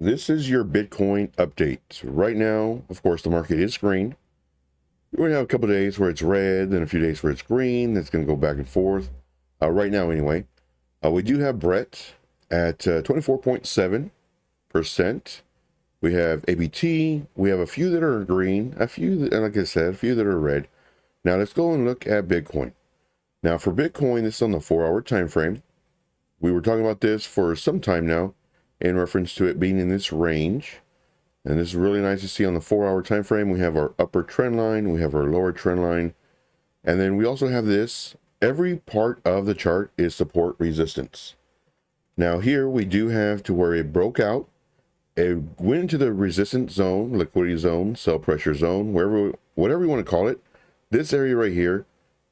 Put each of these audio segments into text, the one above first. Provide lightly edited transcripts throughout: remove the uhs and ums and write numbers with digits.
This is your Bitcoin update. Right now, of course, the market is green. We're going to have a couple of days where it's red, then a few days where it's green. That's going to go back and forth. Right now, anyway, we do have Brett at 24.7%. We have ABT. We have a few that are green, a few, that, like I said, a few that are red. Now, let's go and look at Bitcoin. Now, for Bitcoin, this is on the 4-hour time frame. We were talking about this for some time now, in reference to it being in this range. And this is really nice to see on the 4-hour time frame. We have our upper trend line, we have our lower trend line, and then we also have this. Every part of the chart is support resistance. Now here we do have to where it broke out, it went into the resistance zone, liquidity zone, sell pressure zone, whatever you want to call it. This area right here,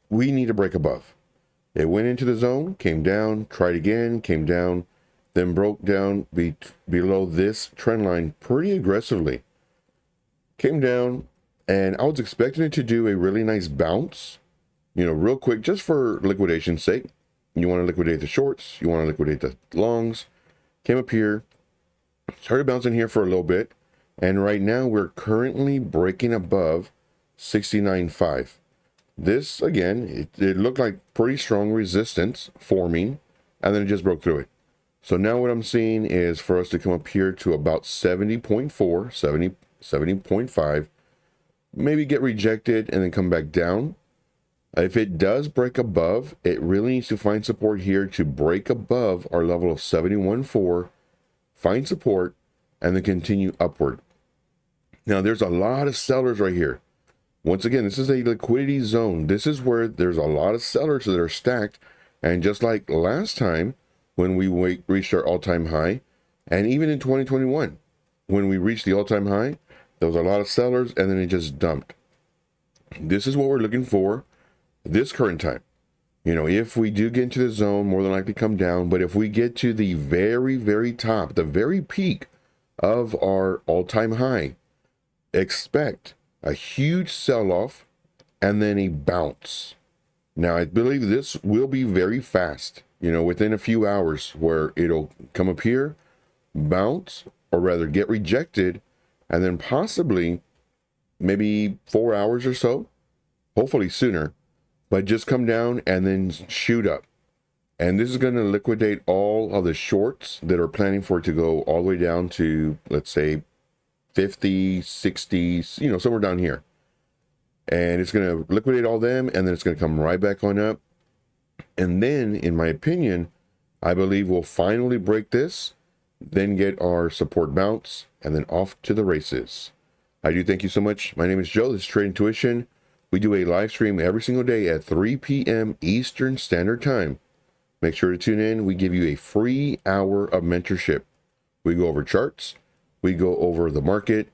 we need to break above. It went into the zone, came down, tried again, came down, then broke down below this trend line pretty aggressively. Came down, and I was expecting it to do a really nice bounce, real quick, just for liquidation's sake. You want to liquidate the shorts, you want to liquidate the longs. Came up here, started bouncing here for a little bit, and right now we're currently breaking above 69.5. This, again, it looked like pretty strong resistance forming, and then it just broke through it. So now what I'm seeing is for us to come up here to about 70.4, 70.5, maybe get rejected and then come back down. If it does break above, it really needs to find support here to break above our level of 71.4, find support, and then continue upward. Now there's a lot of sellers right here. Once again, this is a liquidity zone. This is where there's a lot of sellers that are stacked. And just like last time, when we reached our all-time high, and even in 2021, when we reached the all-time high, there was a lot of sellers, and then it just dumped. This is what we're looking for this current time. If we do get into the zone, more than likely come down, but if we get to the very, very top, the very peak of our all-time high, expect a huge sell-off and then a bounce. Now, I believe this will be very fast. Within a few hours, where it'll come up here, bounce, or rather get rejected, and then possibly maybe 4 hours or so, hopefully sooner, but just come down and then shoot up. And this is going to liquidate all of the shorts that are planning for it to go all the way down to, let's say, 50, 60, somewhere down here. And it's going to liquidate all them, and then it's going to come right back on up. And then, in my opinion, I believe we'll finally break this, then get our support bounce, and then off to the races. I do thank you so much. My name is Joe. This is TradIntuition. We do a live stream every single day at 3 p.m. Eastern Standard Time. Make sure to tune in. We give you a free hour of mentorship. We go over charts. We go over the market.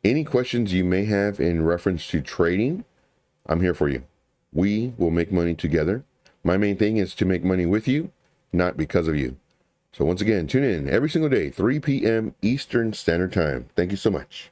Any questions you may have in reference to trading, I'm here for you. We will make money together. My main thing is to make money with you, not because of you. So once again, tune in every single day, 3 p.m. Eastern Standard Time. Thank you so much.